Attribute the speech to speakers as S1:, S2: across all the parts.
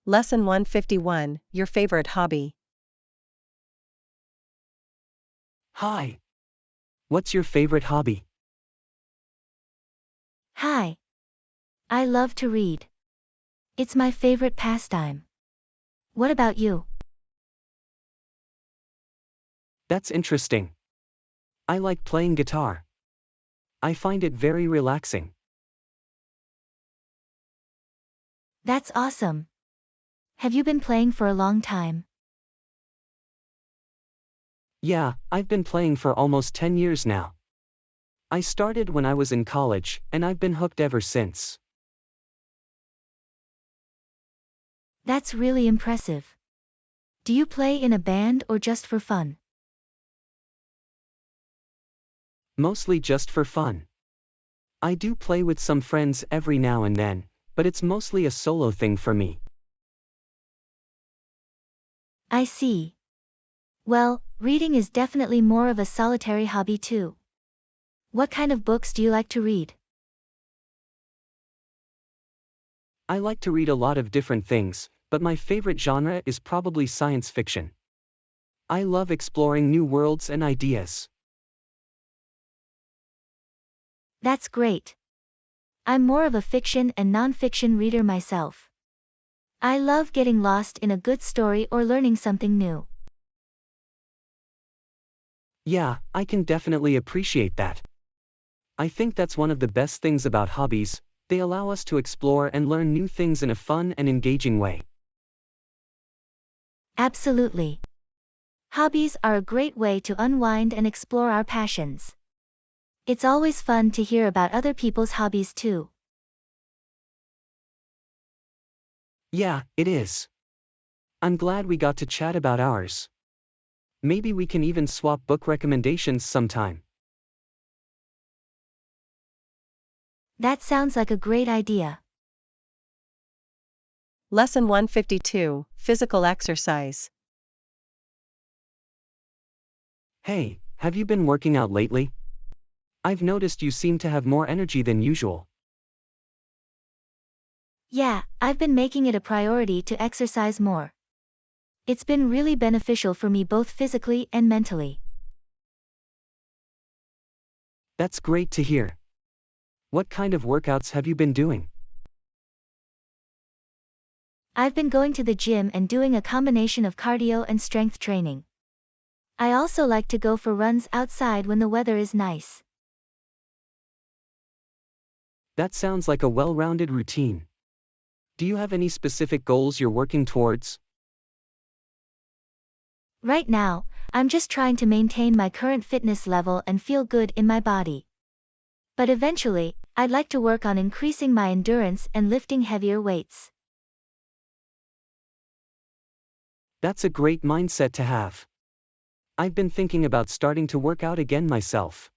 S1: Lesson 151, Your Favorite Hobby.
S2: Hi. What's your favorite hobby?
S3: Hi. I love to read. It's my favorite pastime. What about you?
S2: That's interesting. I like playing guitar. I find it very relaxing.
S3: That's awesome. Have you been playing for a long time?
S2: Yeah, I've been playing for almost 10 years now. I started when I was in college, and I've been hooked ever since.
S3: That's really impressive. Do you play in a band or just for fun?
S2: Mostly just for fun. I do play with some friends every now and then, but it's mostly a solo thing for me.
S3: I see. Well, reading is definitely more of a solitary hobby too. What kind of books do you like to read?
S2: I like to read a lot of different things, but my favorite genre is probably science fiction. I love exploring new worlds and ideas.
S3: That's great. I'm more of a fiction and non-fiction reader myself. I love getting lost in a good story or learning something new.
S2: Yeah, I can definitely appreciate that. I think that's one of the best things about hobbies, they allow us to explore and learn new things in a fun and engaging way.
S3: Absolutely. Hobbies are a great way to unwind and explore our passions. It's always fun to hear about other people's hobbies too.
S2: Yeah, it is. I'm glad we got to chat about ours. Maybe we can even swap book recommendations sometime.
S3: That sounds like a great idea.
S1: Lesson 152, Physical Exercise.
S2: Hey, have you been working out lately? I've noticed you seem to have more energy than usual.
S3: Yeah, I've been making it a priority to exercise more. It's been really beneficial for me both physically and mentally.
S2: That's great to hear. What kind of workouts have you been doing?
S3: I've been going to the gym and doing a combination of cardio and strength training. I also like to go for runs outside when the weather is nice.
S2: That sounds like a well-rounded routine. Do you have any specific goals you're working towards?
S3: Right now, I'm just trying to maintain my current fitness level and feel good in my body. But eventually, I'd like to work on increasing my endurance and lifting heavier weights.
S2: That's a great mindset to have. I've been thinking about starting to work out again myself.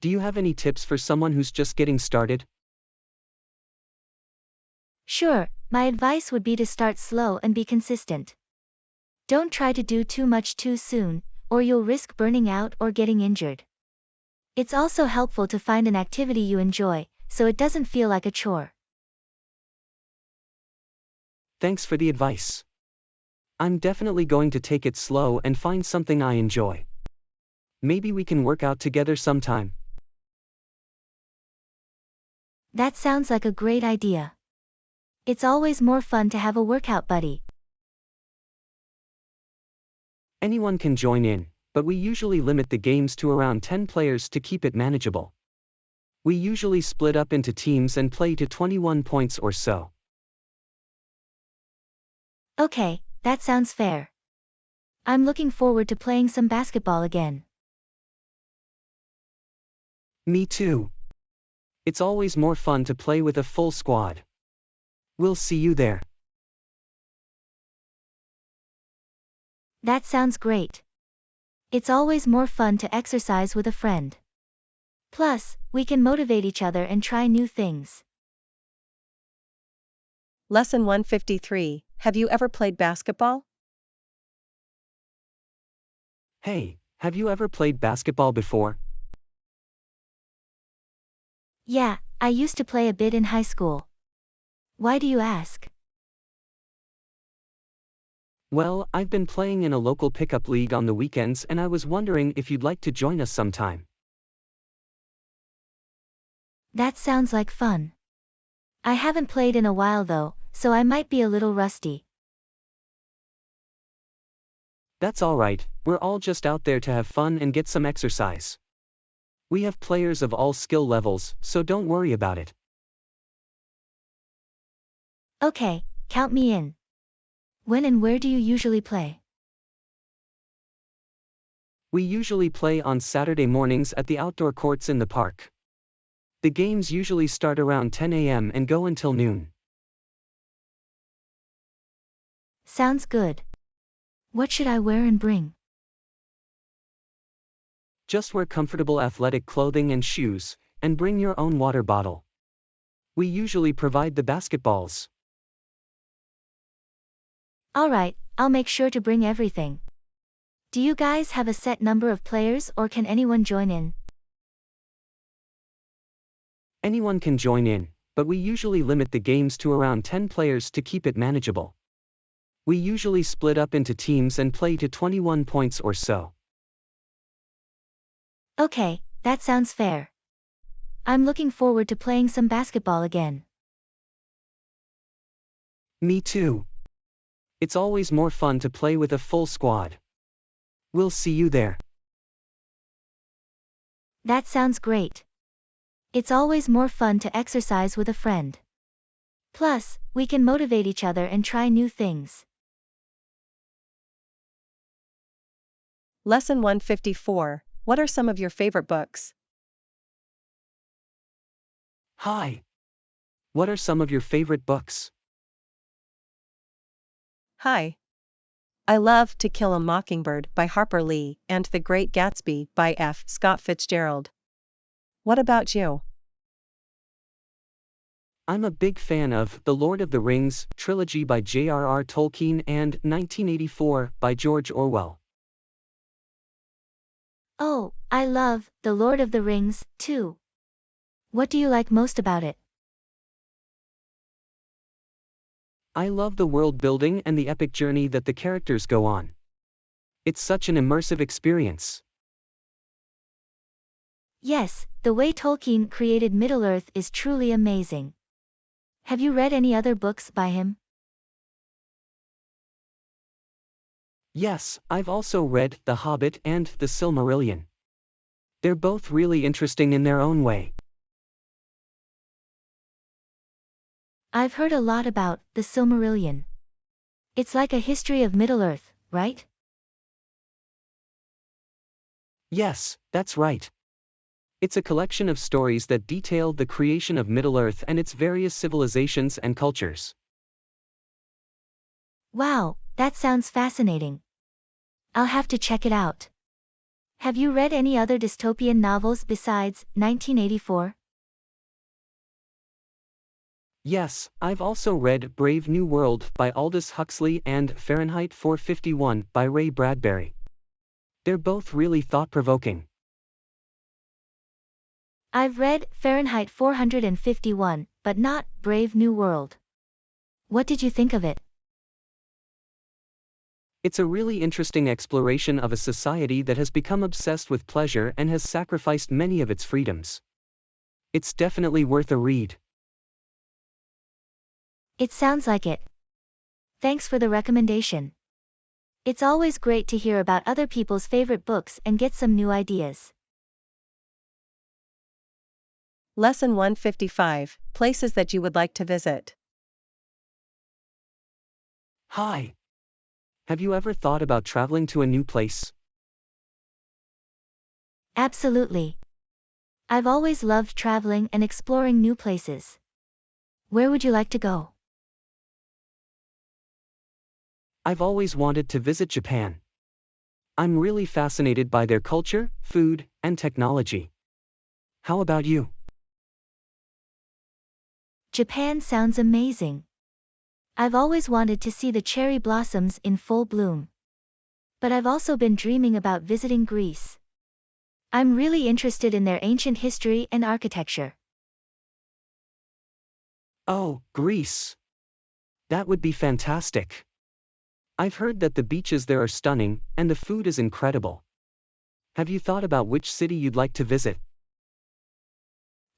S2: Do you have any tips for someone who's just getting started?
S3: Sure, my advice would be to start slow and be consistent. Don't try to do too much too soon, or you'll risk burning out or getting injured. It's also helpful to find an activity you enjoy, so it doesn't feel like a chore.
S2: Thanks for the advice. I'm definitely going to take it slow and find something I enjoy. Maybe we can work out together sometime.
S3: That sounds like a great idea. It's always more fun to have a workout buddy.
S2: Anyone can join in, but we usually limit the games to around 10 players to keep it manageable. We usually split up into teams and play to 21 points or so.
S3: Okay, that sounds fair. I'm looking forward to playing some basketball again.
S2: Me too. It's always more fun to play with a full squad. We'll see you there.
S3: That sounds great. It's always more fun to exercise with a friend. Plus, we can motivate each other and try new things.
S1: Lesson 153, Have you ever played basketball?
S2: Hey, have you ever played basketball before?
S3: Yeah, I used to play a bit in high school. Why do you ask?
S2: Well, I've been playing in a local pickup league on the weekends and I was wondering if you'd like to join us sometime.
S3: That sounds like fun. I haven't played in a while though, so I might be a little rusty.
S2: That's alright, we're all just out there to have fun and get some exercise. We have players of all skill levels, so don't worry about it.
S3: Okay, count me in. When and where do you usually play?
S2: We usually play on Saturday mornings at the outdoor courts in the park. The games usually start around 10 a.m. and go until noon.
S3: Sounds good. What should I wear and bring?
S2: Just wear comfortable athletic clothing and shoes, and bring your own water bottle. We usually provide the basketballs.
S3: Alright, I'll make sure to bring everything. Do you guys have a set number of players or can anyone join in?
S2: Anyone can join in, but we usually limit the games to around 10 players to keep it manageable. We usually split up into teams and play to 21 points or so.
S3: Okay, that sounds fair. I'm looking forward to playing some basketball again.
S2: Me too. It's always more fun to play with a full squad. We'll see you there.
S3: That sounds great. It's always more fun to exercise with a friend. Plus, we can motivate each other and try new things.
S1: Lesson 154. What are some of your favorite books?
S2: Hi. What are some of your favorite books?
S1: Hi. I love To Kill a Mockingbird by Harper Lee and The Great Gatsby by F. Scott Fitzgerald. What about you?
S2: I'm a big fan of The Lord of the Rings trilogy by J.R.R. Tolkien and 1984 by George Orwell.
S3: Oh, I love The Lord of the Rings, too. What do you like most about it?
S2: I love the world building and the epic journey that the characters go on. It's such an immersive experience.
S3: Yes, the way Tolkien created Middle-earth is truly amazing. Have you read any other books by him?
S2: Yes, I've also read The Hobbit and The Silmarillion. They're both really interesting in their own way.
S3: I've heard a lot about The Silmarillion. It's like a history of Middle-earth, right?
S2: Yes, that's right. It's a collection of stories that detail the creation of Middle-earth and its various civilizations and cultures.
S3: Wow, that sounds fascinating. I'll have to check it out. Have you read any other dystopian novels besides 1984?
S2: Yes, I've also read Brave New World by Aldous Huxley and Fahrenheit 451 by Ray Bradbury. They're both really thought-provoking.
S3: I've read Fahrenheit 451, but not Brave New World. What did you think of it?
S2: It's a really interesting exploration of a society that has become obsessed with pleasure and has sacrificed many of its freedoms. It's definitely worth a read.
S3: It sounds like it. Thanks for the recommendation. It's always great to hear about other people's favorite books and get some new ideas.
S1: Lesson 155. Places that you would like to visit.
S2: Hi. Have you ever thought about traveling to a new place?
S3: Absolutely. I've always loved traveling and exploring new places. Where would you like to go?
S2: I've always wanted to visit Japan. I'm really fascinated by their culture, food, and technology. How about you?
S3: Japan sounds amazing. I've always wanted to see the cherry blossoms in full bloom. But I've also been dreaming about visiting Greece. I'm really interested in their ancient history and architecture.
S2: Oh, Greece. That would be fantastic. I've heard that the beaches there are stunning, and the food is incredible. Have you thought about which city you'd like to visit?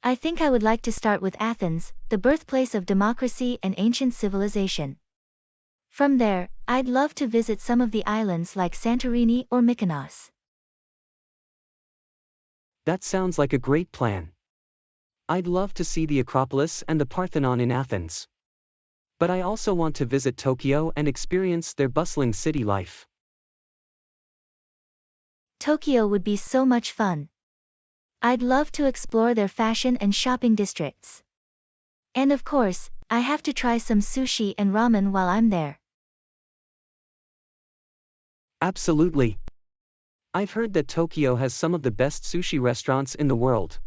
S3: I think I would like to start with Athens, the birthplace of democracy and ancient civilization. From there, I'd love to visit some of the islands like Santorini or Mykonos.
S2: That sounds like a great plan. I'd love to see the Acropolis and the Parthenon in Athens. But I also want to visit Tokyo and experience their bustling city life.
S3: Tokyo would be so much fun. I'd love to explore their fashion and shopping districts. And of course, I have to try some sushi and ramen while I'm there.
S2: Absolutely. I've heard that Tokyo has some of the best sushi restaurants in the world.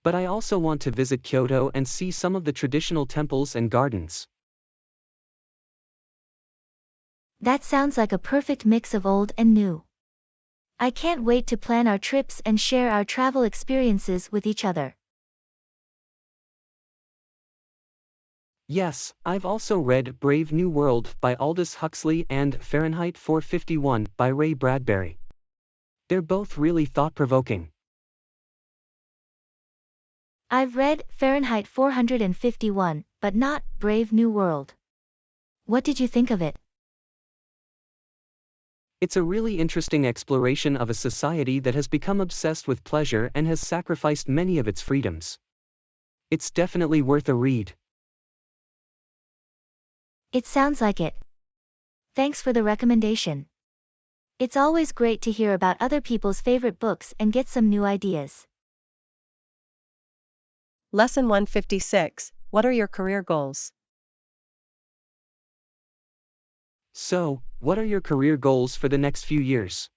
S2: But I also want to visit Kyoto and see some of the traditional temples and gardens.
S3: That sounds like a perfect mix of old and new. I can't wait to plan our trips and share our travel experiences with each other.
S2: Yes, I've also read Brave New World by Aldous Huxley and Fahrenheit 451 by Ray Bradbury. They're both really thought-provoking.
S3: I've read Fahrenheit 451, but not Brave New World. What did you think of it?
S2: It's a really interesting exploration of a society that has become obsessed with pleasure and has sacrificed many of its freedoms. It's definitely worth a read.
S3: It sounds like it. Thanks for the recommendation. It's always great to hear about other people's favorite books and get some new ideas.
S1: Lesson 156. What are your career goals?
S2: So, what are your career goals for the next few years?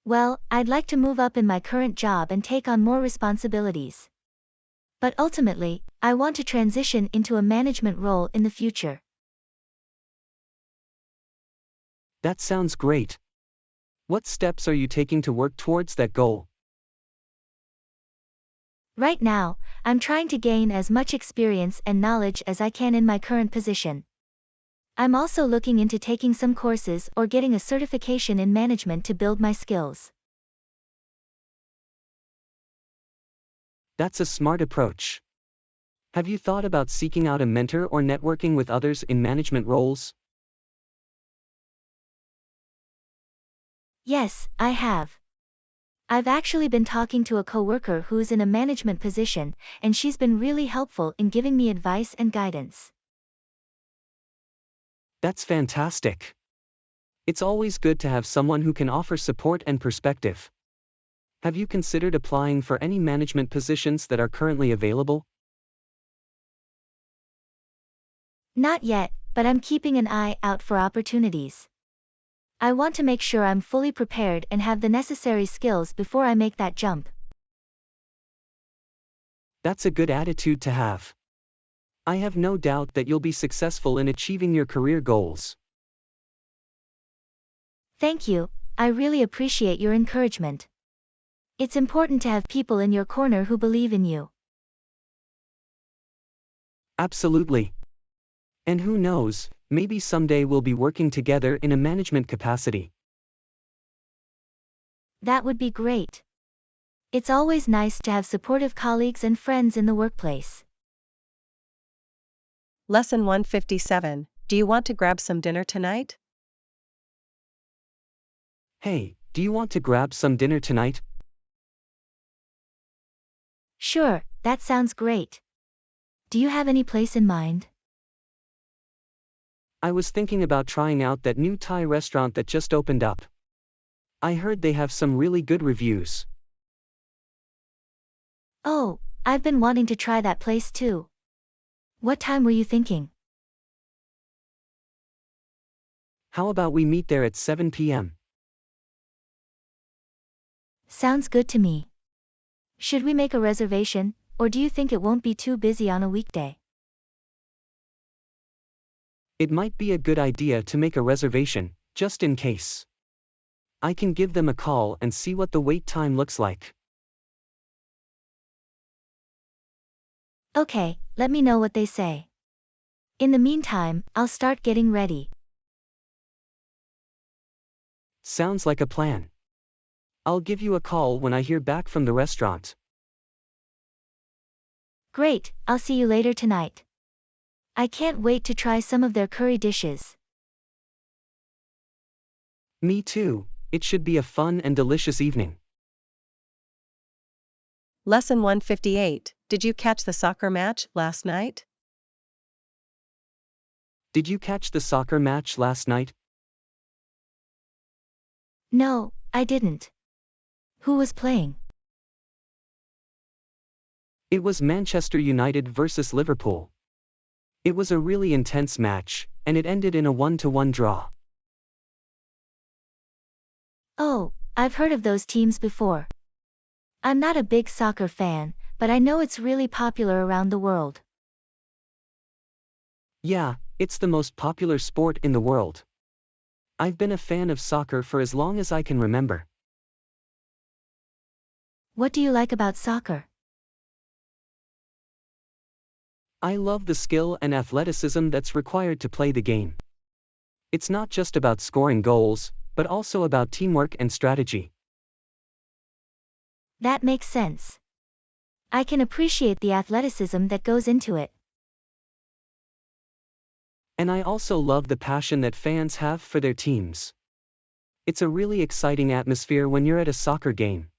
S3: Well, I'd like to move up in my current job and take on more responsibilities. But ultimately, I want to transition into a management role in the future.
S2: That sounds great. What steps are you taking to work towards that goal?
S3: Right now, I'm trying to gain as much experience and knowledge as I can in my current position. I'm also looking into taking some courses or getting a certification in management to build my skills.
S2: That's a smart approach. Have you thought about seeking out a mentor or networking with others in management roles?
S3: Yes, I have. I've actually been talking to a coworker who's in a management position, and she's been really helpful in giving me advice and guidance.
S2: That's fantastic. It's always good to have someone who can offer support and perspective. Have you considered applying for any management positions that are currently available?
S3: Not yet, but I'm keeping an eye out for opportunities. I want to make sure I'm fully prepared and have the necessary skills before I make that jump.
S2: That's a good attitude to have. I have no doubt that you'll be successful in achieving your career goals.
S3: Thank you, I really appreciate your encouragement. It's important to have people in your corner who believe in you.
S2: Absolutely. And who knows, maybe someday we'll be working together in a management capacity.
S3: That would be great. It's always nice to have supportive colleagues and friends in the workplace.
S1: Lesson 157. Do you want to grab some dinner tonight?
S2: Hey, do you want to grab some dinner tonight?
S3: Sure, that sounds great. Do you have any place in mind?
S2: I was thinking about trying out that new Thai restaurant that just opened up. I heard they have some really good reviews.
S3: Oh, I've been wanting to try that place too. What time were you thinking?
S2: How about we meet there at 7 p.m.?
S3: Sounds good to me. Should we make a reservation, or do you think it won't be too busy on a weekday?
S2: It might be a good idea to make a reservation, just in case. I can give them a call and see what the wait time looks like.
S3: Okay, let me know what they say. In the meantime, I'll start getting ready.
S2: Sounds like a plan. I'll give you a call when I hear back from the restaurant.
S3: Great, I'll see you later tonight. I can't wait to try some of their curry dishes.
S2: Me too, it should be a fun and delicious evening.
S1: Lesson 158. Did you catch the soccer match last night?
S2: Did you catch the soccer match last night?
S3: No, I didn't. Who was playing?
S2: It was Manchester United versus Liverpool. It was a really intense match, and it ended in a 1-1 draw.
S3: Oh, I've heard of those teams before. I'm not a big soccer fan, but I know it's really popular around the world.
S2: Yeah, it's the most popular sport in the world. I've been a fan of soccer for as long as I can remember.
S3: What do you like about soccer?
S2: I love the skill and athleticism that's required to play the game. It's not just about scoring goals, but also about teamwork and strategy.
S3: That makes sense. I can appreciate the athleticism that goes into it.
S2: And I also love the passion that fans have for their teams. It's a really exciting atmosphere when you're at a soccer game.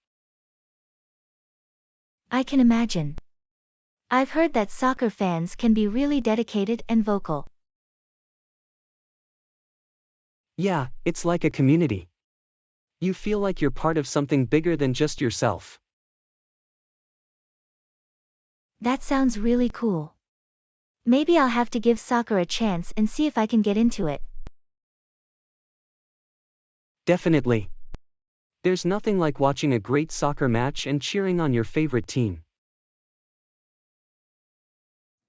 S3: I can imagine. I've heard that soccer fans can be really dedicated and vocal.
S2: Yeah, it's like a community. You feel like you're part of something bigger than just yourself.
S3: That sounds really cool. Maybe I'll have to give soccer a chance and see if I can get into it.
S2: Definitely. There's nothing like watching a great soccer match and cheering on your favorite team.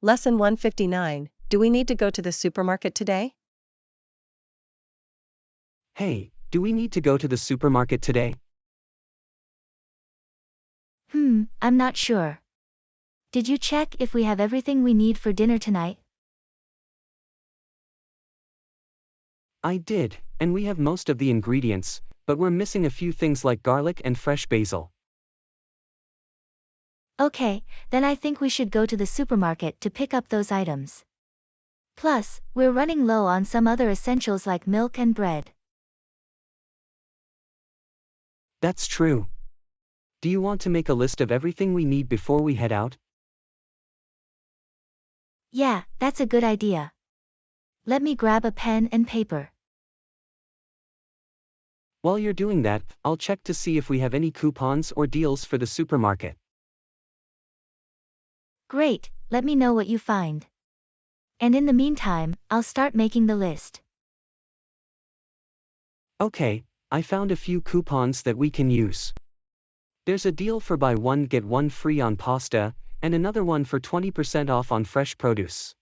S1: Lesson 159. Do we need to go to the supermarket today?
S2: Hey, do we need to go to the supermarket today?
S3: I'm not sure. Did you check if we have everything we need for dinner tonight?
S2: I did, and we have most of the ingredients, but we're missing a few things like garlic and fresh basil.
S3: Okay, then I think we should go to the supermarket to pick up those items. Plus, we're running low on some other essentials like milk and bread.
S2: That's true. Do you want to make a list of everything we need before we head out?
S3: Yeah, that's a good idea. Let me grab a pen and paper.
S2: While you're doing that, I'll check to see if we have any coupons or deals for the supermarket.
S3: Great, let me know what you find. And in the meantime, I'll start making the list.
S2: Okay, I found a few coupons that we can use. There's a deal for buy one get one free on pasta, and another one for 20% off on fresh produce.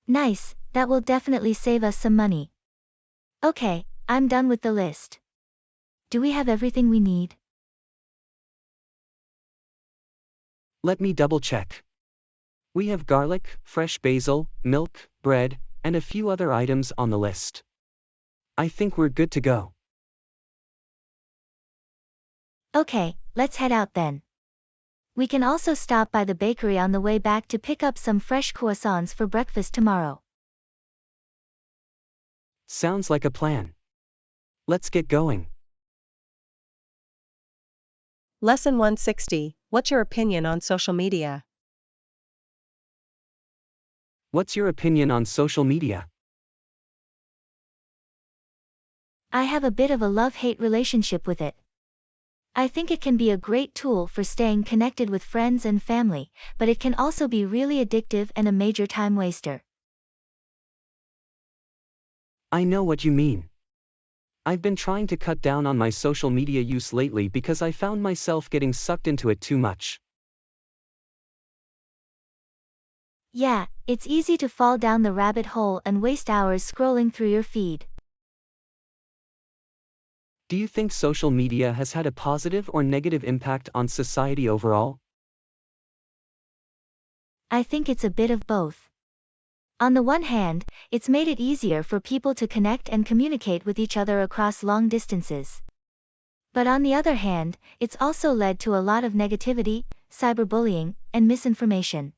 S3: Nice, that will definitely save us some money. Okay, I'm done with the list. Do we have everything we need?
S2: Let me double check. We have garlic, fresh basil, milk, bread, and a few other items on the list. I think we're good to go.
S3: Okay, let's head out then. We can also stop by the bakery on the way back to pick up some fresh croissants for breakfast tomorrow.
S2: Sounds like a plan. Let's get going.
S1: Lesson 160. What's your opinion on social media?
S2: What's your opinion on social media?
S3: I have a bit of a love-hate relationship with it. I think it can be a great tool for staying connected with friends and family, but it can also be really addictive and a major time waster.
S2: I know what you mean. I've been trying to cut down on my social media use lately because I found myself getting sucked into it too much.
S3: Yeah, it's easy to fall down the rabbit hole and waste hours scrolling through your feed.
S2: Do you think social media has had a positive or negative impact on society overall?
S3: I think it's a bit of both. On the one hand, it's made it easier for people to connect and communicate with each other across long distances. But on the other hand, it's also led to a lot of negativity, cyberbullying, and misinformation.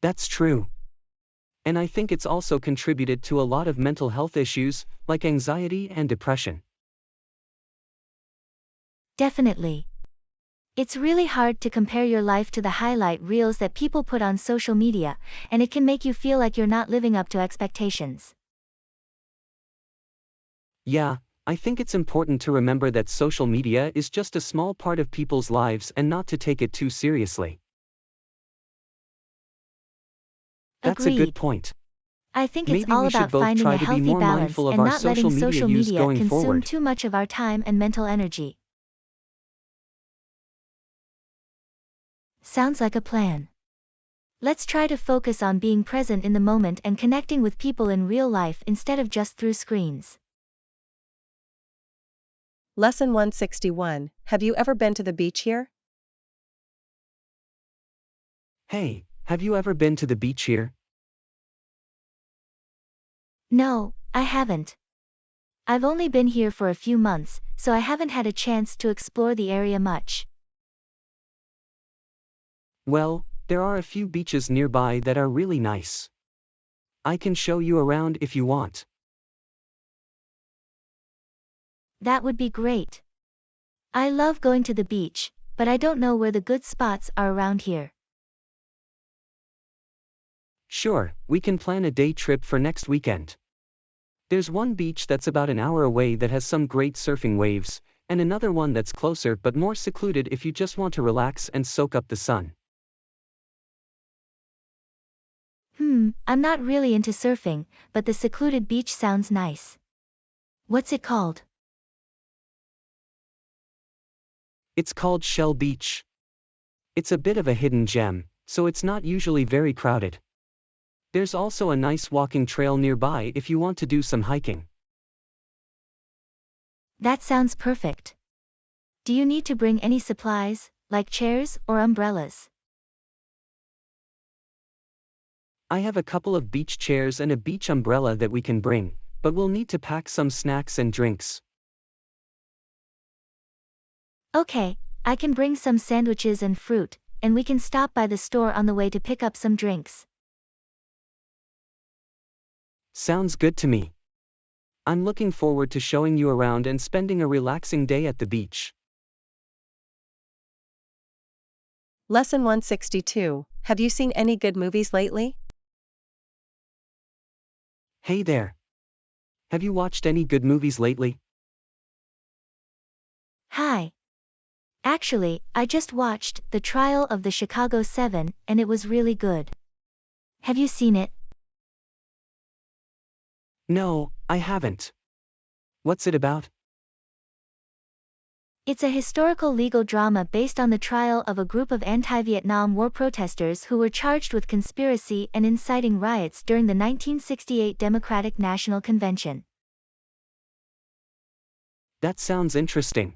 S2: That's true. And I think it's also contributed to a lot of mental health issues, like anxiety and depression.
S3: Definitely. It's really hard to compare your life to the highlight reels that people put on social media, and it can make you feel like you're not living up to expectations.
S2: Yeah, I think it's important to remember that social media is just a small part of people's lives and not to take it too seriously. That's a good
S3: Agreed.
S2: point.
S3: I think it's
S2: Maybe
S3: all
S2: we should
S3: about
S2: both
S3: finding a
S2: try to be
S3: healthy
S2: more
S3: balance
S2: mindful of
S3: and
S2: our
S3: not letting
S2: social media
S3: social
S2: use
S3: media
S2: going
S3: consume
S2: forward.
S3: too much of our time and mental energy. Sounds like a plan. Let's try to focus on being present in the moment and connecting with people in real life instead of just through screens.
S1: Lesson 161. Have you ever been to the beach here?
S2: Hey, have you ever been to the beach here?
S3: No, I haven't. I've only been here for a few months, so I haven't had a chance to explore the area much.
S2: Well, there are a few beaches nearby that are really nice. I can show you around if you want.
S3: That would be great. I love going to the beach, but I don't know where the good spots are around here.
S2: Sure, we can plan a day trip for next weekend. There's one beach that's about an hour away that has some great surfing waves, and another one that's closer but more secluded if you just want to relax and soak up the sun.
S3: I'm not really into surfing, but the secluded beach sounds nice. What's it called?
S2: It's called Shell Beach. It's a bit of a hidden gem, so it's not usually very crowded. There's also a nice walking trail nearby if you want to do some hiking.
S3: That sounds perfect. Do you need to bring any supplies, like chairs or umbrellas?
S2: I have a couple of beach chairs and a beach umbrella that we can bring, but we'll need to pack some snacks and drinks.
S3: Okay, I can bring some sandwiches and fruit, and we can stop by the store on the way to pick up some drinks.
S2: Sounds good to me. I'm looking forward to showing you around and spending a relaxing day at the beach.
S1: Lesson 162. Have you seen any good movies lately?
S2: Hey there. Have you watched any good movies lately?
S3: Hi. Actually, I just watched The Trial of the Chicago 7, and it was really good. Have you seen it?
S2: No, I haven't. What's it about?
S3: It's a historical legal drama based on the trial of a group of anti-Vietnam War protesters who were charged with conspiracy and inciting riots during the 1968 Democratic National Convention.
S2: That sounds interesting.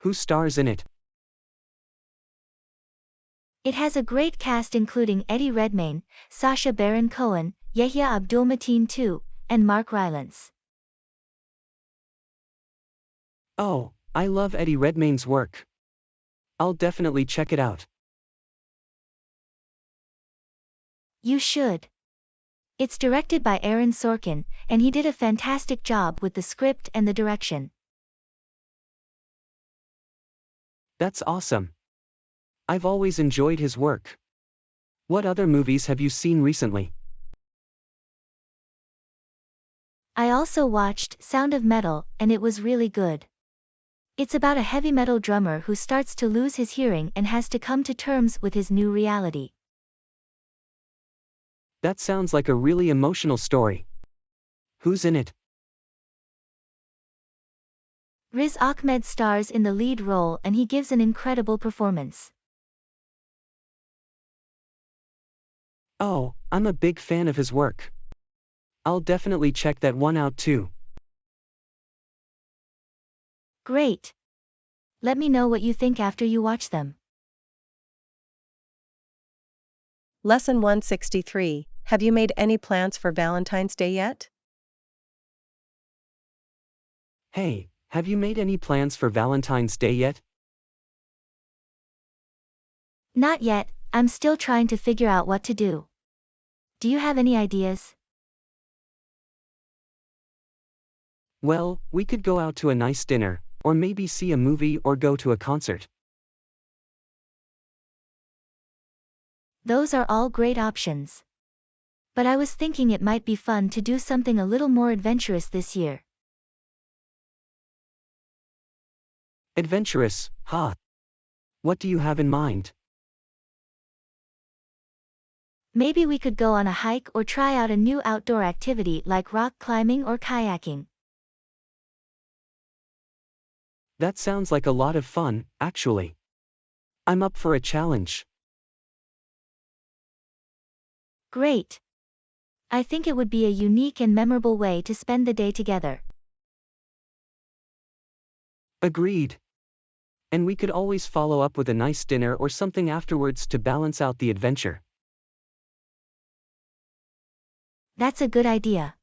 S2: Who stars in it?
S3: It has a great cast including Eddie Redmayne, Sacha Baron Cohen, Yahya Abdul-Mateen II, and Mark Rylance.
S2: Oh, I love Eddie Redmayne's work. I'll definitely check it out.
S3: You should. It's directed by Aaron Sorkin, and he did a fantastic job with the script and the direction.
S2: That's awesome. I've always enjoyed his work. What other movies have you seen recently?
S3: I also watched Sound of Metal, and it was really good. It's about a heavy metal drummer who starts to lose his hearing and has to come to terms with his new reality.
S2: That sounds like a really emotional story. Who's in it?
S3: Riz Ahmed stars in the lead role and he gives an incredible performance.
S2: Oh, I'm a big fan of his work. I'll definitely check that one out too.
S3: Great. Let me know what you think after you watch them.
S1: Lesson 163. Have you made any plans for Valentine's Day yet?
S2: Hey, have you made any plans for Valentine's Day yet?
S3: Not yet, I'm still trying to figure out what to do. Do you have any ideas?
S2: Well, we could go out to a nice dinner, or maybe see a movie or go to a concert.
S3: Those are all great options. But I was thinking it might be fun to do something a little more adventurous this year.
S2: Adventurous, huh? What do you have in mind?
S3: Maybe we could go on a hike or try out a new outdoor activity like rock climbing or kayaking.
S2: That sounds like a lot of fun, actually. I'm up for a challenge.
S3: Great. I think it would be a unique and memorable way to spend the day together.
S2: Agreed. And we could always follow up with a nice dinner or something afterwards to balance out the adventure.
S3: That's a good idea.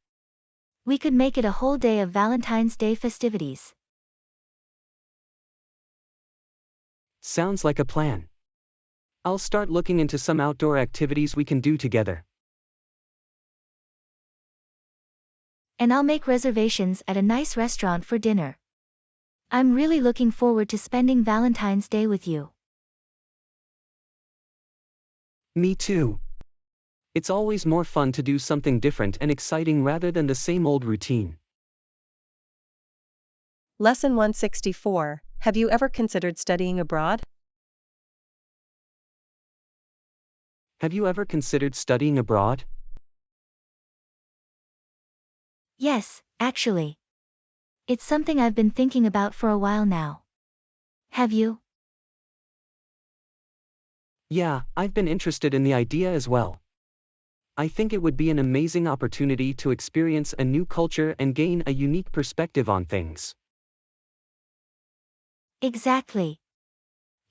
S3: We could make it a whole day of Valentine's Day festivities.
S2: Sounds like a plan. I'll start looking into some outdoor activities we can do together.
S3: And I'll make reservations at a nice restaurant for dinner. I'm really looking forward to spending Valentine's Day with you.
S2: Me too. It's always more fun to do something different and exciting rather than the same old routine.
S1: Lesson 164. Have you ever considered studying abroad?
S2: Have you ever considered studying abroad?
S3: Yes, actually. It's something I've been thinking about for a while now. Have you?
S2: Yeah, I've been interested in the idea as well. I think it would be an amazing opportunity to experience a new culture and gain a unique perspective on things.
S3: Exactly.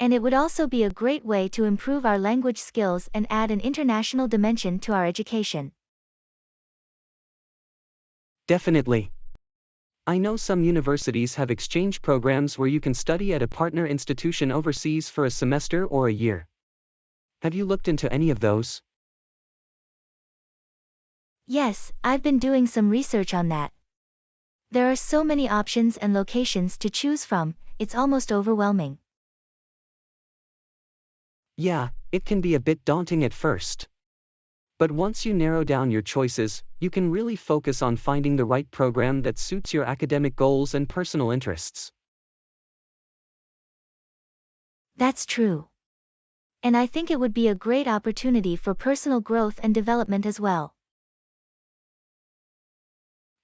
S3: And it would also be a great way to improve our language skills and add an international dimension to our education.
S2: Definitely. I know some universities have exchange programs where you can study at a partner institution overseas for a semester or a year. Have you looked into any of those?
S3: Yes, I've been doing some research on that. There are so many options and locations to choose from, it's almost overwhelming.
S2: Yeah, it can be a bit daunting at first. But once you narrow down your choices, you can really focus on finding the right program that suits your academic goals and personal interests.
S3: That's true. And I think it would be a great opportunity for personal growth and development as well.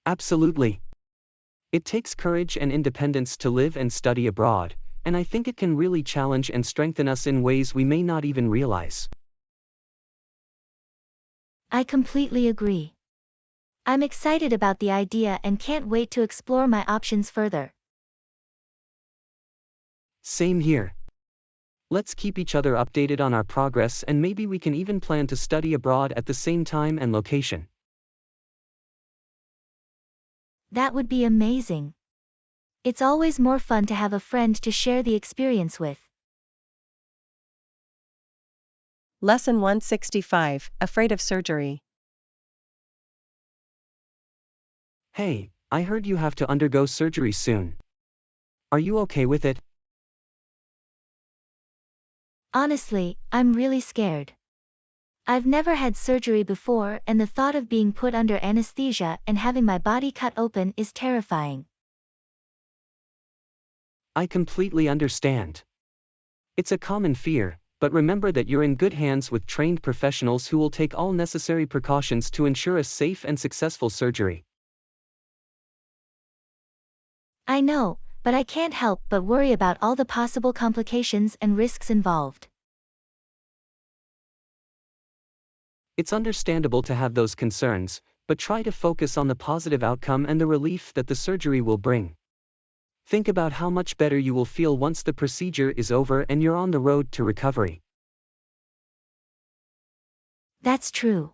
S2: Absolutely. It takes courage and independence to live and study abroad, and I think it can really challenge and strengthen us in ways we may not even realize.
S3: I completely agree. I'm excited about the idea and can't wait to explore my options further.
S2: Same here. Let's keep each other updated on our progress, and maybe we can even plan to study abroad at the same time and location.
S3: That would be amazing. It's always more fun to have a friend to share the experience with.
S1: Lesson 165. Afraid of surgery.
S2: Hey, I heard you have to undergo surgery soon. Are you okay with it?
S3: Honestly, I'm really scared. I've never had surgery before, and the thought of being put under anesthesia and having my body cut open is terrifying.
S2: I completely understand. It's a common fear, but remember that you're in good hands with trained professionals who will take all necessary precautions to ensure a safe and successful surgery.
S3: I know, but I can't help but worry about all the possible complications and risks involved.
S2: It's understandable to have those concerns, but try to focus on the positive outcome and the relief that the surgery will bring. Think about how much better you will feel once the procedure is over and you're on the road to recovery.
S3: That's true.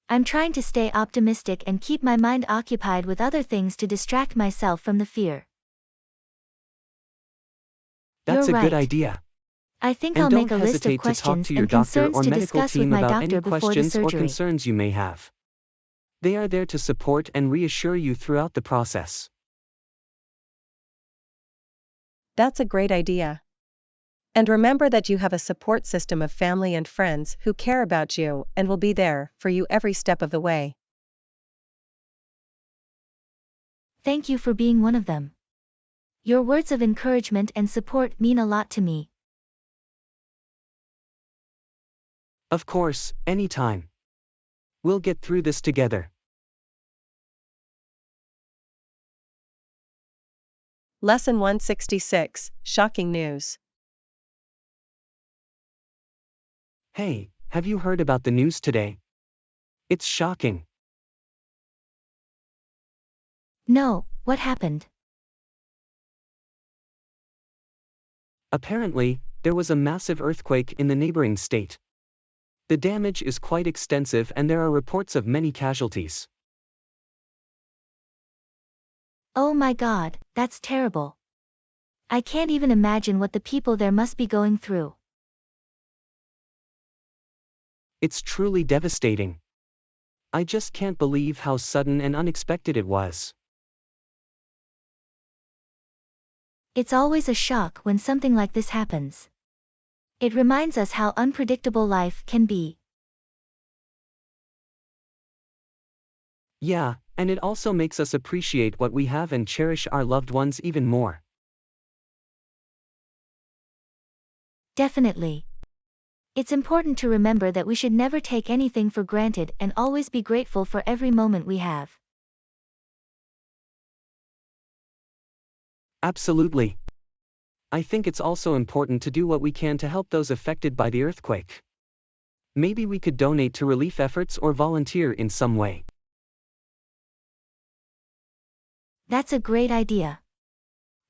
S3: I'm trying to stay optimistic and keep my mind occupied with other things to distract myself from the fear.
S2: That's
S3: You're
S2: a good
S3: right.
S2: idea.
S3: I think
S2: And
S3: I'll
S2: don't
S3: make a list of
S2: hesitate to talk
S3: questions
S2: to your
S3: and
S2: doctor
S3: concerns
S2: or
S3: to
S2: medical
S3: discuss with
S2: team
S3: my
S2: about any
S3: doctor before the
S2: questions or
S3: surgery.
S2: concerns you may have. They are there to support and reassure you throughout the process.
S1: That's a great idea. And remember that you have a support system of family and friends who care about you and will be there for you every step of the way.
S3: Thank you for being one of them. Your words of encouragement and support mean a lot to me.
S2: Of course, anytime. We'll get through this together.
S1: Lesson 166, Shocking News.
S2: Hey, have you heard about the news today? It's shocking.
S3: No, what happened?
S2: Apparently, there was a massive earthquake in the neighboring state. The damage is quite extensive and there are reports of many casualties.
S3: Oh my God, that's terrible. I can't even imagine what the people there must be going through.
S2: It's truly devastating. I just can't believe how sudden and unexpected it was.
S3: It's always a shock when something like this happens. It reminds us how unpredictable life can be.
S2: Yeah, and it also makes us appreciate what we have and cherish our loved ones even more.
S3: Definitely. It's important to remember that we should never take anything for granted and always be grateful for every moment we have.
S2: Absolutely. I think it's also important to do what we can to help those affected by the earthquake. Maybe we could donate to relief efforts or volunteer in some way.
S3: That's a great idea.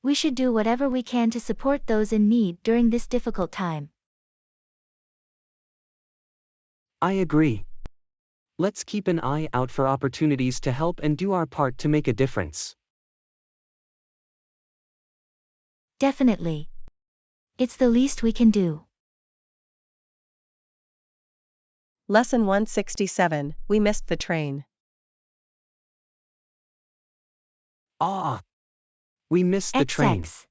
S3: We should do whatever we can to support those in need during this difficult time.
S2: I agree. Let's keep an eye out for opportunities to help and do our part to make a difference.
S3: Definitely. It's the least we can do.
S1: Lesson 167, We Missed the Train.
S2: Ah! We missed the train.
S3: XX.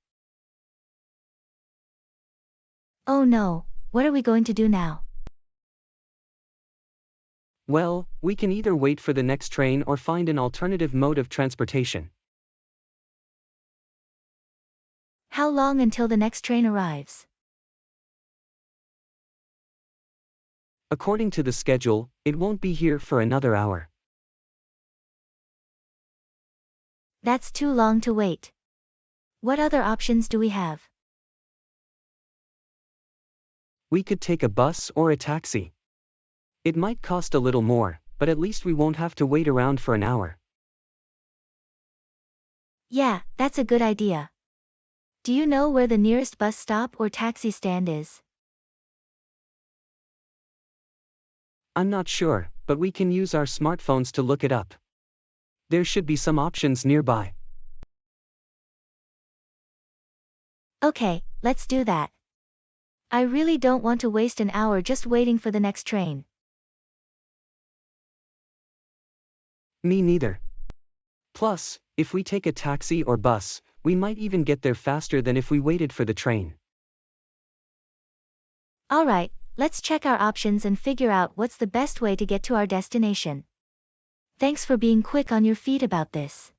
S3: Oh no, what are we going to do now?
S2: Well, we can either wait for the next train or find an alternative mode of transportation.
S3: How long until the next train arrives?
S2: According to the schedule, it won't be here for another hour.
S3: That's too long to wait. What other options do we have?
S2: We could take a bus or a taxi. It might cost a little more, but at least we won't have to wait around for an hour.
S3: Yeah, that's a good idea. Do you know where the nearest bus stop or taxi stand is?
S2: I'm not sure, but we can use our smartphones to look it up. There should be some options nearby.
S3: Okay, let's do that. I really don't want to waste an hour just waiting for the next train.
S2: Me neither. Plus, if we take a taxi or bus, we might even get there faster than if we waited for the train.
S3: Alright, let's check our options and figure out what's the best way to get to our destination. Thanks for being quick on your feet about this.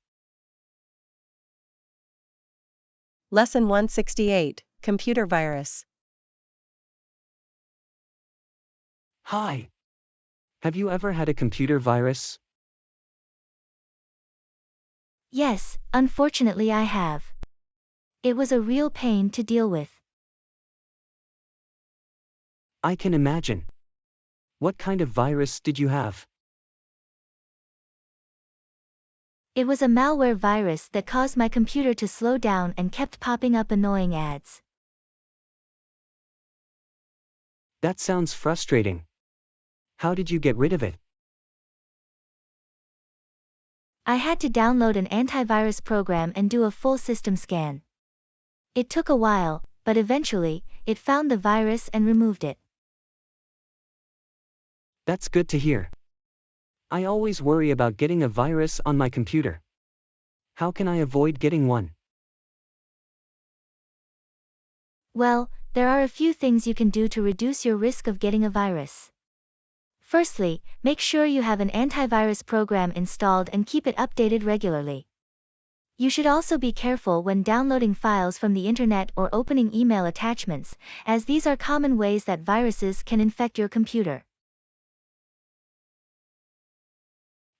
S1: Lesson 168, Computer Virus.
S2: Hi! Have you ever had a computer virus?
S3: Yes, unfortunately I have. It was a real pain to deal with.
S2: I can imagine. What kind of virus did you have?
S3: It was a malware virus that caused my computer to slow down and kept popping up annoying ads.
S2: That sounds frustrating. How did you get rid of it?
S3: I had to download an antivirus program and do a full system scan. It took a while, but eventually, it found the virus and removed it.
S2: That's good to hear. I always worry about getting a virus on my computer. How can I avoid getting one?
S3: Well, there are a few things you can do to reduce your risk of getting a virus. Firstly, make sure you have an antivirus program installed and keep it updated regularly. You should also be careful when downloading files from the internet or opening email attachments, as these are common ways that viruses can infect your computer.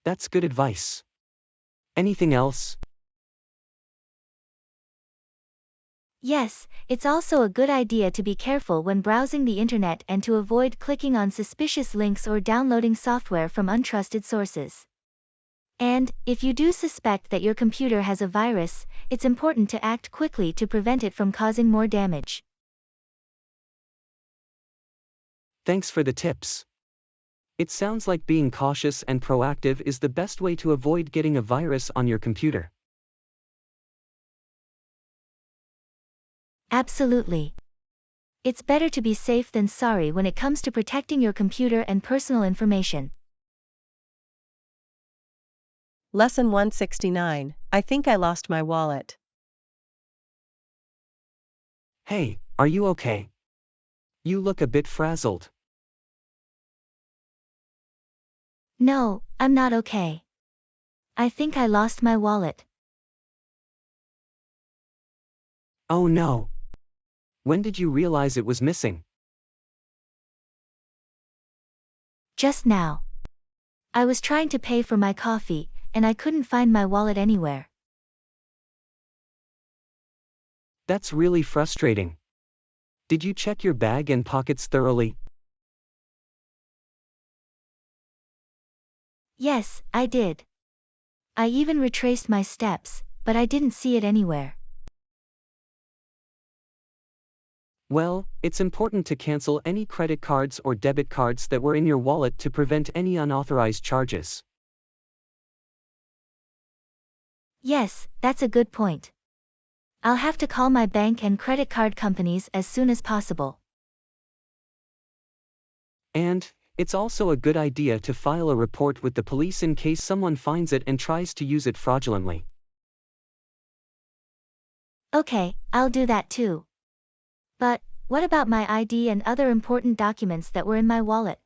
S2: That's good advice. Anything else?
S3: Yes, it's also a good idea to be careful when browsing the internet and to avoid clicking on suspicious links or downloading software from untrusted sources. And, if you do suspect that your computer has a virus, it's important to act quickly to prevent it from causing more damage.
S2: Thanks for the tips. It sounds like being cautious and proactive is the best way to avoid getting a virus on your computer.
S3: Absolutely. It's better to be safe than sorry when it comes to protecting your computer and personal information.
S1: Lesson 169. I think I lost my wallet.
S2: Hey, are you okay? You look a bit frazzled.
S3: No, I'm not okay. I think I lost my wallet.
S2: Oh no. When did you realize it was missing?
S3: Just now. I was trying to pay for my coffee, and I couldn't find my wallet anywhere.
S2: That's really frustrating. Did you check your bag and pockets thoroughly?
S3: Yes, I did. I even retraced my steps, but I didn't see it anywhere.
S2: Well, it's important to cancel any credit cards or debit cards that were in your wallet to prevent any unauthorized charges.
S3: Yes, that's a good point. I'll have to call my bank and credit card companies as soon as possible.
S2: And, it's also a good idea to file a report with the police in case someone finds it and tries to use it fraudulently.
S3: Okay, I'll do that too. But, what about my ID and other important documents that were in my wallet?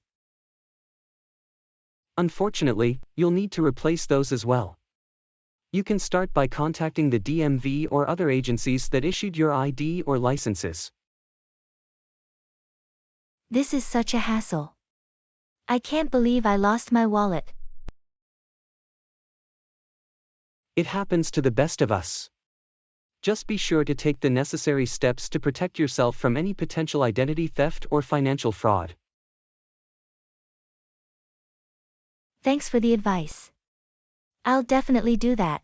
S2: Unfortunately, you'll need to replace those as well. You can start by contacting the DMV or other agencies that issued your ID or licenses.
S3: This is such a hassle. I can't believe I lost my wallet.
S2: It happens to the best of us. Just be sure to take the necessary steps to protect yourself from any potential identity theft or financial fraud.
S3: Thanks for the advice. I'll definitely do that.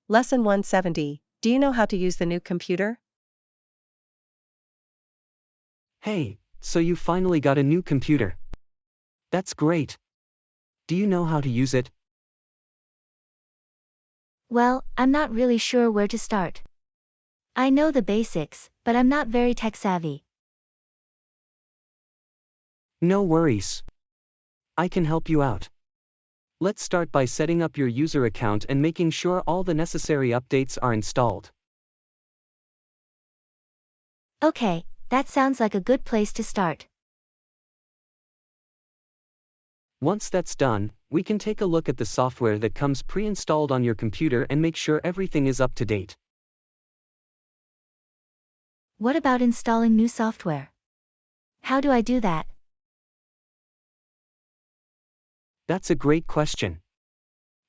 S1: Lesson 170. Do you know how to use the new computer?
S2: Hey, so you finally got a new computer. That's great. Do you know how to use it?
S3: Well, I'm not really sure where to start. I know the basics, but I'm not very tech savvy.
S2: No worries. I can help you out. Let's start by setting up your user account and making sure all the necessary updates are installed.
S3: Okay, that sounds like a good place to start.
S2: Once that's done, we can take a look at the software that comes pre-installed on your computer and make sure everything is up to date.
S3: What about installing new software? How do I do that?
S2: That's a great question.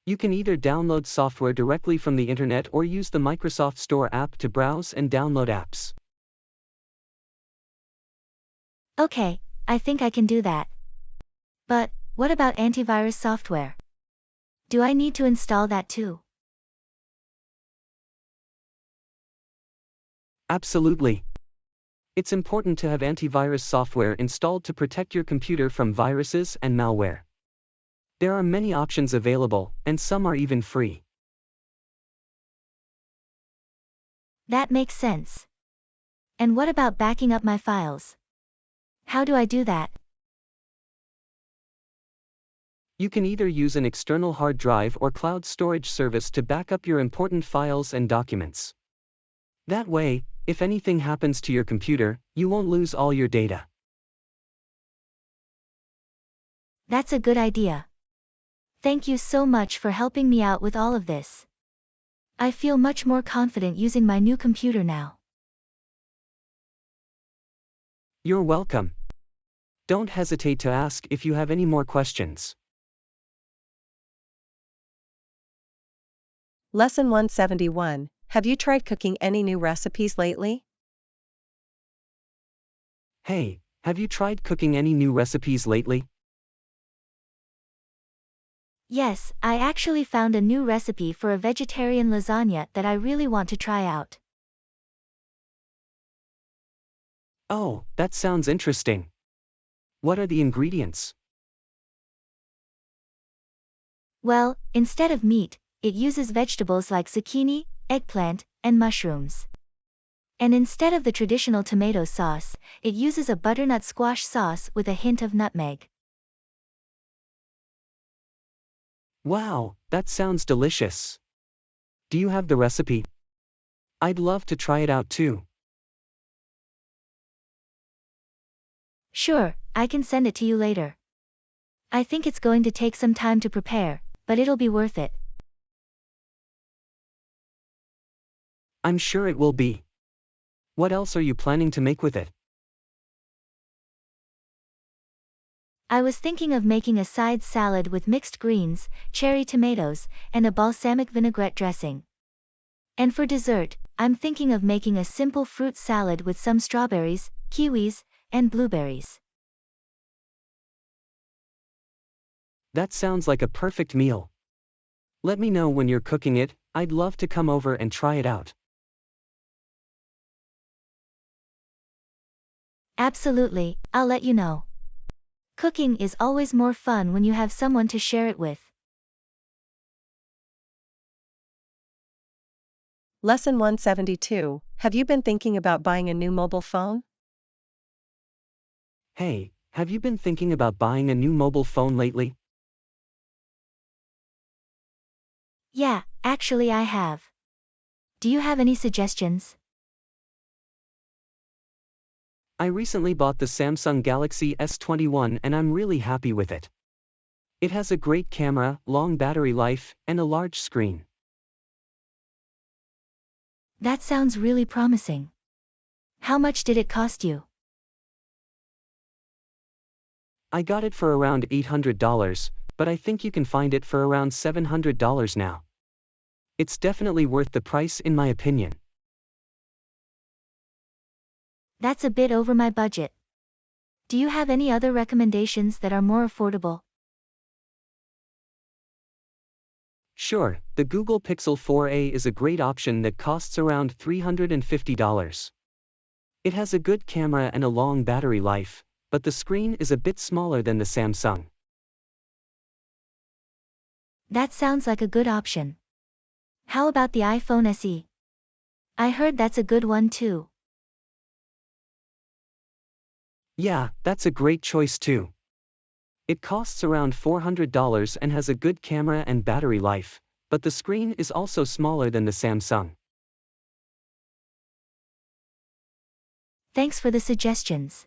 S2: You can either download software directly from the internet or use the Microsoft Store app to browse and download apps.
S3: Okay, I think I can do that. But, what about antivirus software? Do I need to install that too?
S2: Absolutely. It's important to have antivirus software installed to protect your computer from viruses and malware. There are many options available, and some are even free.
S3: That makes sense. And what about backing up my files? How do I do that?
S2: You can either use an external hard drive or cloud storage service to back up your important files and documents. That way, if anything happens to your computer, you won't lose all your data.
S3: That's a good idea. Thank you so much for helping me out with all of this. I feel much more confident using my new computer now.
S2: You're welcome. Don't hesitate to ask if you have any more questions.
S1: Lesson 171. Have you tried cooking any new recipes lately?
S2: Hey, have you tried cooking any new recipes lately?
S3: Yes, I actually found a new recipe for a vegetarian lasagna that I really want to try out.
S2: Oh, that sounds interesting. What are the ingredients?
S3: Well, instead of meat, it uses vegetables like zucchini, eggplant, and mushrooms. And instead of the traditional tomato sauce, it uses a butternut squash sauce with a hint of nutmeg.
S2: Wow, that sounds delicious. Do you have the recipe? I'd love to try it out too.
S3: Sure, I can send it to you later. I think it's going to take some time to prepare, but it'll be worth it.
S2: I'm sure it will be. What else are you planning to make with it?
S3: I was thinking of making a side salad with mixed greens, cherry tomatoes, and a balsamic vinaigrette dressing. And for dessert, I'm thinking of making a simple fruit salad with some strawberries, kiwis, and blueberries.
S2: That sounds like a perfect meal. Let me know when you're cooking it, I'd love to come over and try it out.
S3: Absolutely, I'll let you know. Cooking is always more fun when you have someone to share it with.
S1: Lesson 172. Have you been thinking about buying a new mobile phone?
S2: Hey, have you been thinking about buying a new mobile phone lately?
S3: Yeah, actually I have. Do you have any suggestions?
S2: I recently bought the Samsung Galaxy S21 and I'm really happy with it. It has a great camera, long battery life, and a large screen.
S3: That sounds really promising. How much did it cost you?
S2: I got it for around $800, but I think you can find it for around $700 now. It's definitely worth the price in my opinion.
S3: That's a bit over my budget. Do you have any other recommendations that are more affordable?
S2: Sure, the Google Pixel 4a is a great option that costs around $350. It has a good camera and a long battery life, but the screen is a bit smaller than the Samsung.
S3: That sounds like a good option. How about the iPhone SE? I heard that's a good one too.
S2: Yeah, that's a great choice too. It costs around $400 and has a good camera and battery life, but the screen is also smaller than the Samsung.
S3: Thanks for the suggestions.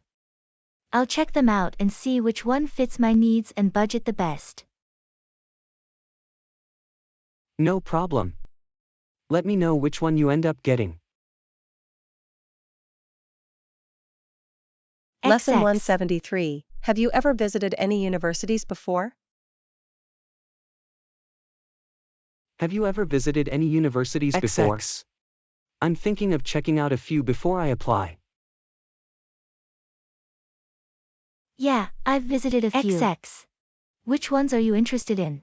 S3: I'll check them out and see which one fits my needs and budget the best.
S2: No problem. Let me know which one you end up getting.
S1: Lesson
S3: XX.
S1: 173. Have you ever visited any universities before?
S2: Have you ever visited any universities before? I'm thinking of checking out a few before I apply.
S3: Yeah, I've visited a few. XX. Which ones are you interested in?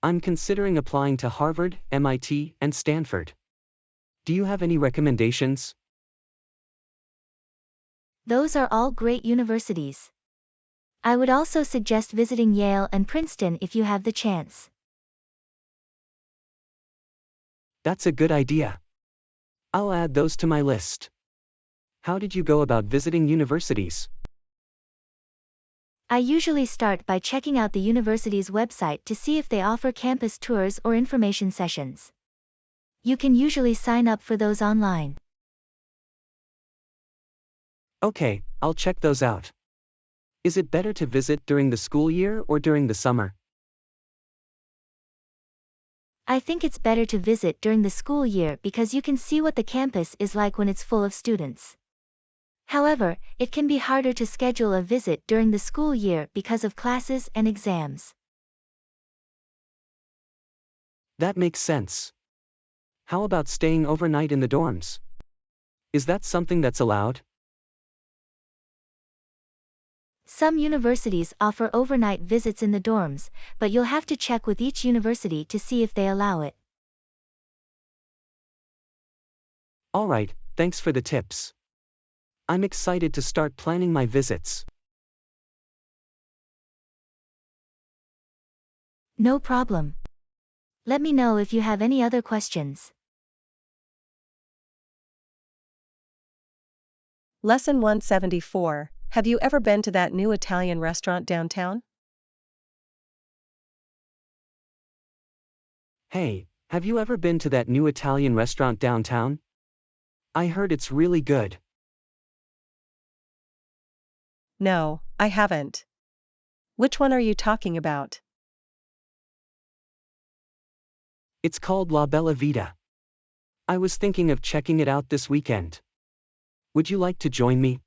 S2: I'm considering applying to Harvard, MIT, and Stanford. Do you have any recommendations?
S3: Those are all great universities. I would also suggest visiting Yale and Princeton if you have the chance.
S2: That's a good idea. I'll add those to my list. How did you go about visiting universities?
S3: I usually start by checking out the university's website to see if they offer campus tours or information sessions. You can usually sign up for those online.
S2: Okay, I'll check those out. Is it better to visit during the school year or during the summer?
S3: I think it's better to visit during the school year because you can see what the campus is like when it's full of students. However, it can be harder to schedule a visit during the school year because of classes and exams.
S2: That makes sense. How about staying overnight in the dorms? Is that something that's allowed?
S3: Some universities offer overnight visits in the dorms, but you'll have to check with each university to see if they allow it.
S2: Alright, thanks for the tips. I'm excited to start planning my visits.
S3: No problem. Let me know if you have any other questions.
S1: Lesson 174. Have you ever been to that new Italian restaurant downtown?
S2: Hey, have you ever been to that new Italian restaurant downtown? I heard it's really good.
S1: No, I haven't. Which one are you talking about?
S2: It's called La Bella Vita. I was thinking of checking it out this weekend. Would you like to join me?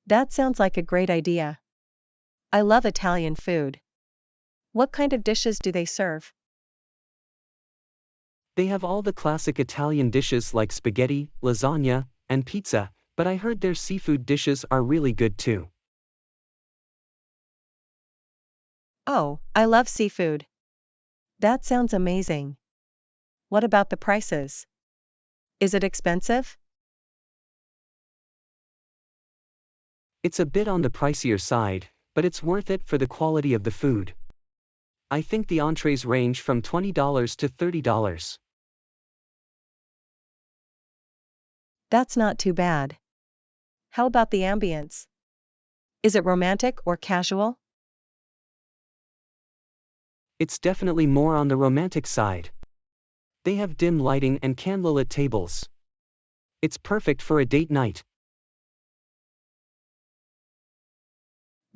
S1: That sounds like a great idea. I love Italian food. What kind of dishes do they serve?
S2: They have all the classic Italian dishes like spaghetti, lasagna, and pizza, but I heard their seafood dishes are really good too.
S1: Oh, I love seafood. That sounds amazing. What about the prices? Is it expensive?
S2: It's a bit on the pricier side, but it's worth it for the quality of the food. I think the entrees range from $20 to $30.
S1: That's not too bad. How about the ambience? Is it romantic or casual?
S2: It's definitely more on the romantic side. They have dim lighting and candlelit tables. It's perfect for a date night.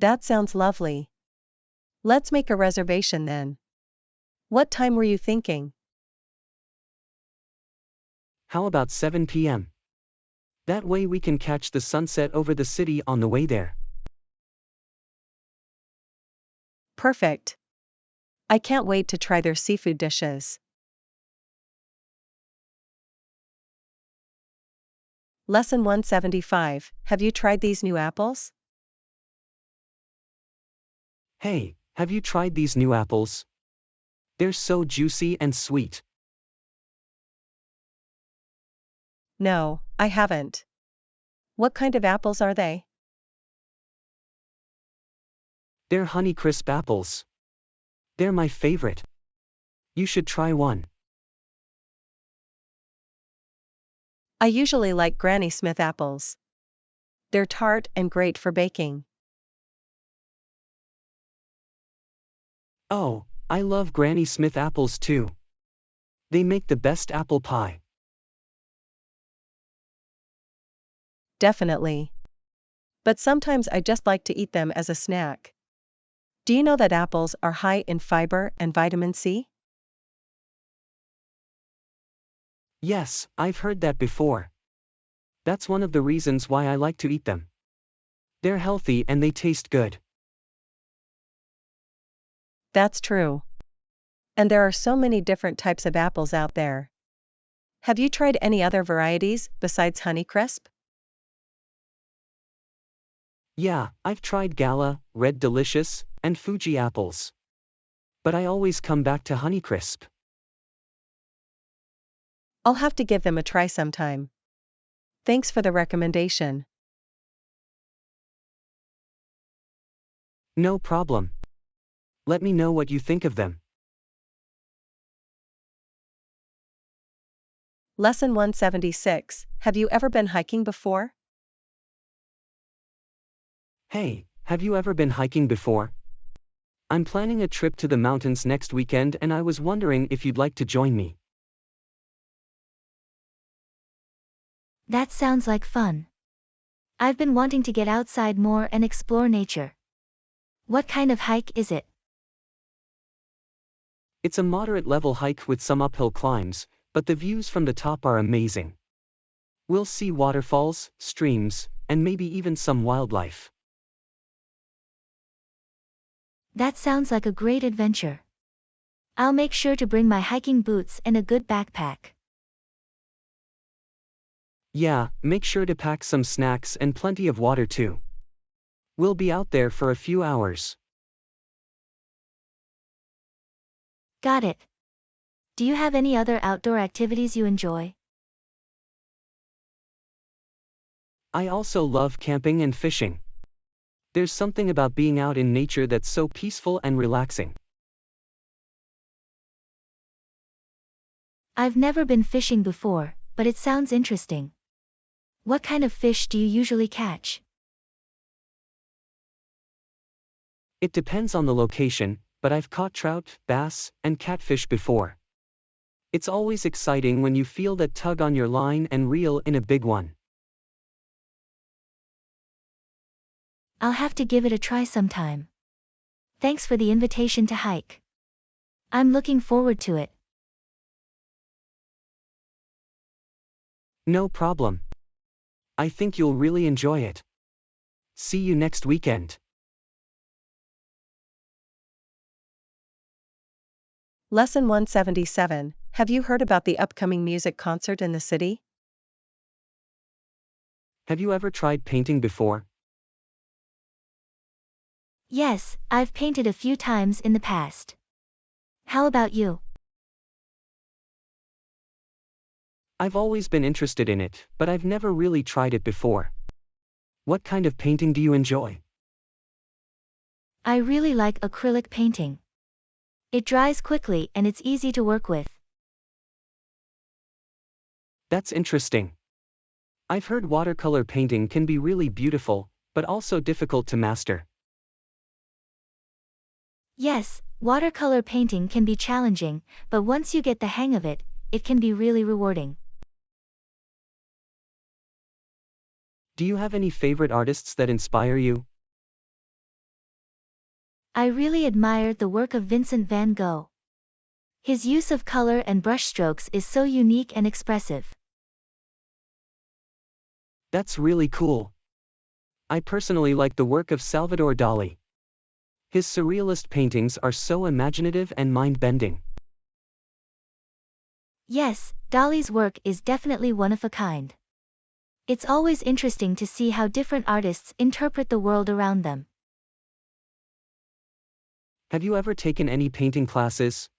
S1: That sounds lovely. Let's make a reservation then. What time were you thinking?
S2: How about 7 p.m.? That way we can catch the sunset over the city on the way there.
S1: Perfect. I can't wait to try their seafood dishes. Lesson 175. Have you tried these new apples?
S2: Hey, have you tried these new apples? They're so juicy and sweet.
S1: No, I haven't. What kind of apples are they?
S2: They're Honeycrisp apples. They're my favorite. You should try one.
S1: I usually like Granny Smith apples. They're tart and great for baking.
S2: Oh, I love Granny Smith apples too. They make the best apple pie.
S1: Definitely. But sometimes I just like to eat them as a snack. Do you know that apples are high in fiber and vitamin C?
S2: Yes, I've heard that before. That's one of the reasons why I like to eat them. They're healthy and they taste good.
S1: That's true. And there are so many different types of apples out there. Have you tried any other varieties besides Honeycrisp?
S2: Yeah, I've tried Gala, Red Delicious, and Fuji apples. But I always come back to Honeycrisp.
S1: I'll have to give them a try sometime. Thanks for the recommendation.
S2: No problem. Let me know what you think of them.
S1: Lesson 176. Have you ever been hiking before?
S2: Hey, have you ever been hiking before? I'm planning a trip to the mountains next weekend and I was wondering if you'd like to join me.
S3: That sounds like fun. I've been wanting to get outside more and explore nature. What kind of hike is it?
S2: It's a moderate level hike with some uphill climbs, but the views from the top are amazing. We'll see waterfalls, streams, and maybe even some wildlife.
S3: That sounds like a great adventure. I'll make sure to bring my hiking boots and a good backpack.
S2: Yeah, make sure to pack some snacks and plenty of water too. We'll be out there for a few hours.
S3: Got it. Do you have any other outdoor activities you enjoy?
S2: I also love camping and fishing. There's something about being out in nature that's so peaceful and relaxing.
S3: I've never been fishing before, but it sounds interesting. What kind of fish do you usually catch?
S2: It depends on the location, but I've caught trout, bass, and catfish before. It's always exciting when you feel that tug on your line and reel in a big one.
S3: I'll have to give it a try sometime. Thanks for the invitation to hike. I'm looking forward to it.
S2: No problem. I think you'll really enjoy it. See you next weekend.
S1: Lesson 177. Have you heard about the upcoming music concert in the city?
S2: Have you ever tried painting before?
S3: Yes, I've painted a few times in the past. How about you?
S2: I've always been interested in it, but I've never really tried it before. What kind of painting do you enjoy?
S3: I really like acrylic painting. It dries quickly and it's easy to work with.
S2: That's interesting. I've heard watercolor painting can be really beautiful, but also difficult to master.
S3: Yes, watercolor painting can be challenging, but once you get the hang of it, it can be really rewarding.
S2: Do you have any favorite artists that inspire you?
S3: I really admire the work of Vincent van Gogh. His use of color and brushstrokes is so unique and expressive.
S2: That's really cool. I personally like the work of Salvador Dali. His surrealist paintings are so imaginative and mind-bending.
S3: Yes, Dali's work is definitely one of a kind. It's always interesting to see how different artists interpret the world around them.
S2: Have you ever taken any painting classes?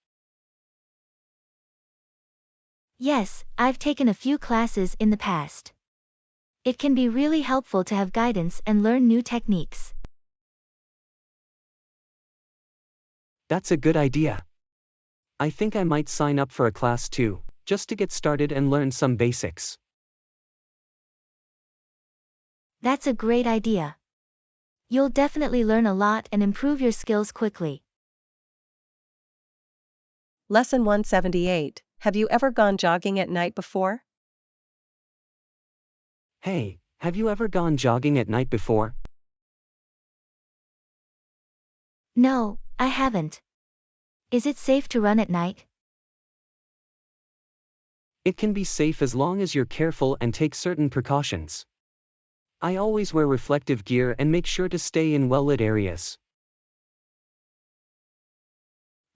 S3: Yes, I've taken a few classes in the past. It can be really helpful to have guidance and learn new techniques.
S2: That's a good idea. I think I might sign up for a class too, just to get started and learn some basics.
S3: That's a great idea. You'll definitely learn a lot and improve your skills quickly.
S1: Lesson 178. Have you ever gone jogging at night before?
S2: Hey, have you ever gone jogging at night before?
S3: No, I haven't. Is it safe to run at night?
S2: It can be safe as long as you're careful and take certain precautions. I always wear reflective gear and make sure to stay in well-lit areas.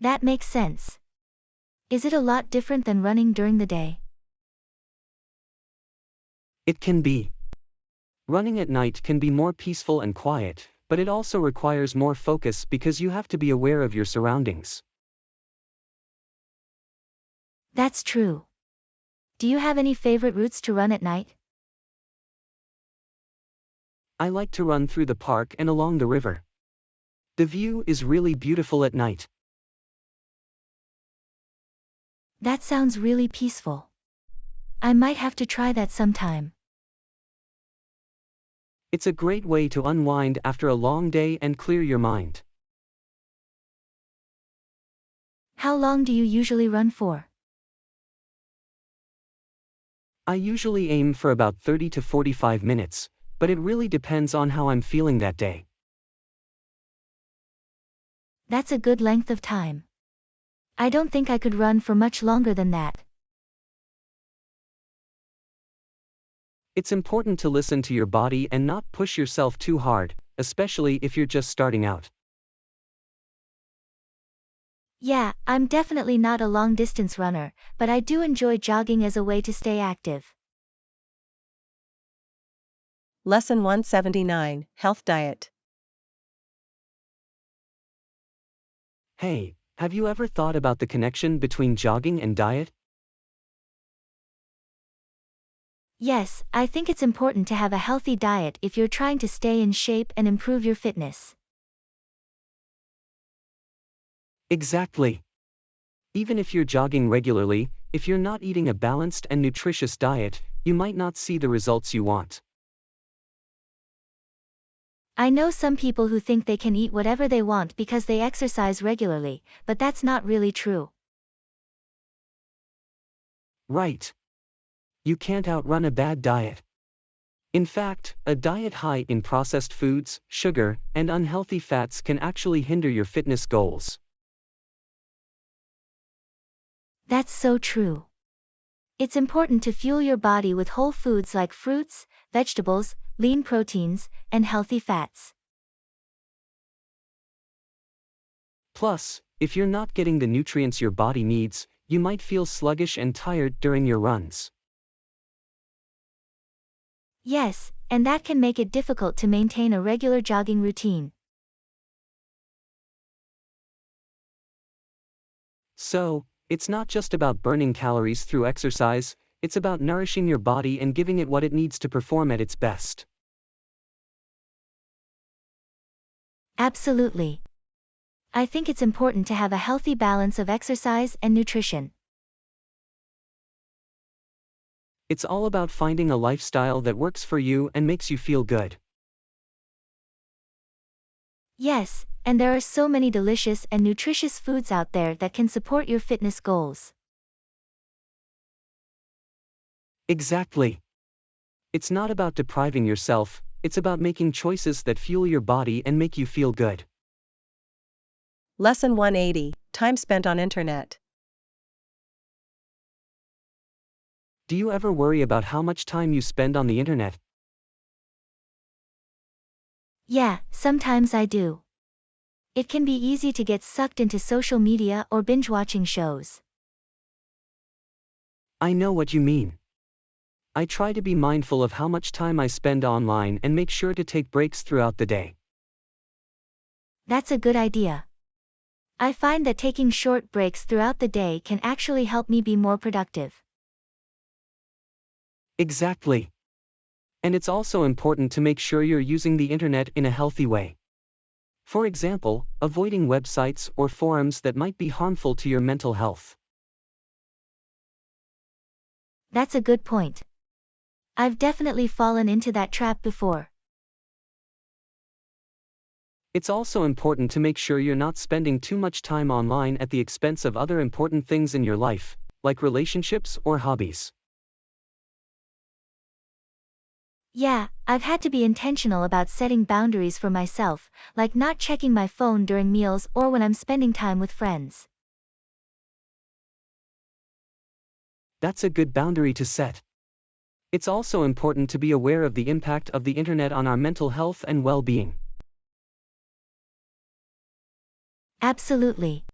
S3: That makes sense. Is it a lot different than running during the day?
S2: It can be. Running at night can be more peaceful and quiet, but it also requires more focus because you have to be aware of your surroundings.
S3: That's true. Do you have any favorite routes to run at night?
S2: I like to run through the park and along the river. The view is really beautiful at night.
S3: That sounds really peaceful. I might have to try that sometime.
S2: It's a great way to unwind after a long day and clear your mind.
S3: How long do you usually run for?
S2: I usually aim for about 30 to 45 minutes, but it really depends on how I'm feeling that day.
S3: That's a good length of time. I don't think I could run for much longer than that.
S2: It's important to listen to your body and not push yourself too hard, especially if you're just starting out.
S3: Yeah, I'm definitely not a long-distance runner, but I do enjoy jogging as a way to stay active.
S1: Lesson 179, Health Diet.
S2: Hey, have you ever thought about the connection between jogging and diet?
S3: Yes, I think it's important to have a healthy diet if you're trying to stay in shape and improve your fitness.
S2: Exactly. Even if you're jogging regularly, if you're not eating a balanced and nutritious diet, you might not see the results you want.
S3: I know some people who think they can eat whatever they want because they exercise regularly, but that's not really true.
S2: Right. You can't outrun a bad diet. In fact, a diet high in processed foods, sugar, and unhealthy fats can actually hinder your fitness goals.
S3: That's so true. It's important to fuel your body with whole foods like fruits, vegetables, lean proteins, and healthy fats.
S2: Plus, if you're not getting the nutrients your body needs, you might feel sluggish and tired during your runs.
S3: Yes, and that can make it difficult to maintain a regular jogging routine.
S2: So, it's not just about burning calories through exercise, it's about nourishing your body and giving it what it needs to perform at its best.
S3: Absolutely. I think it's important to have a healthy balance of exercise and nutrition.
S2: It's all about finding a lifestyle that works for you and makes you feel good.
S3: Yes, and there are so many delicious and nutritious foods out there that can support your fitness goals.
S2: Exactly. It's not about depriving yourself, it's about making choices that fuel your body and make you feel good.
S1: Lesson 180, Time Spent on Internet.
S2: Do you ever worry about how much time you spend on the internet?
S3: Yeah, sometimes I do. It can be easy to get sucked into social media or binge watching shows.
S2: I know what you mean. I try to be mindful of how much time I spend online and make sure to take breaks throughout the day.
S3: That's a good idea. I find that taking short breaks throughout the day can actually help me be more productive.
S2: Exactly. And it's also important to make sure you're using the internet in a healthy way. For example, avoiding websites or forums that might be harmful to your mental health.
S3: That's a good point. I've definitely fallen into that trap before.
S2: It's also important to make sure you're not spending too much time online at the expense of other important things in your life, like relationships or hobbies.
S3: Yeah, I've had to be intentional about setting boundaries for myself, like not checking my phone during meals or when I'm spending time with friends.
S2: That's a good boundary to set. It's also important to be aware of the impact of the internet on our mental health and well-being.
S3: Absolutely.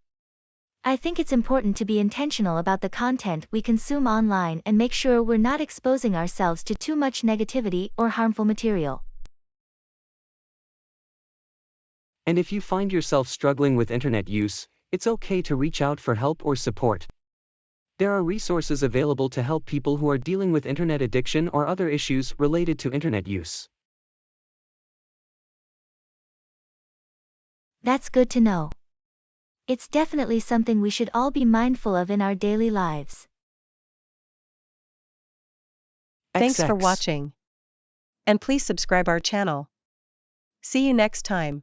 S3: I think it's important to be intentional about the content we consume online and make sure we're not exposing ourselves to too much negativity or harmful material.
S2: And if you find yourself struggling with internet use, it's okay to reach out for help or support. There are resources available to help people who are dealing with internet addiction or other issues related to internet use.
S3: That's good to know. It's definitely something we should all be mindful of in our daily lives.
S1: Thanks for
S2: XX.
S1: watching. And please subscribe our channel. See you next time.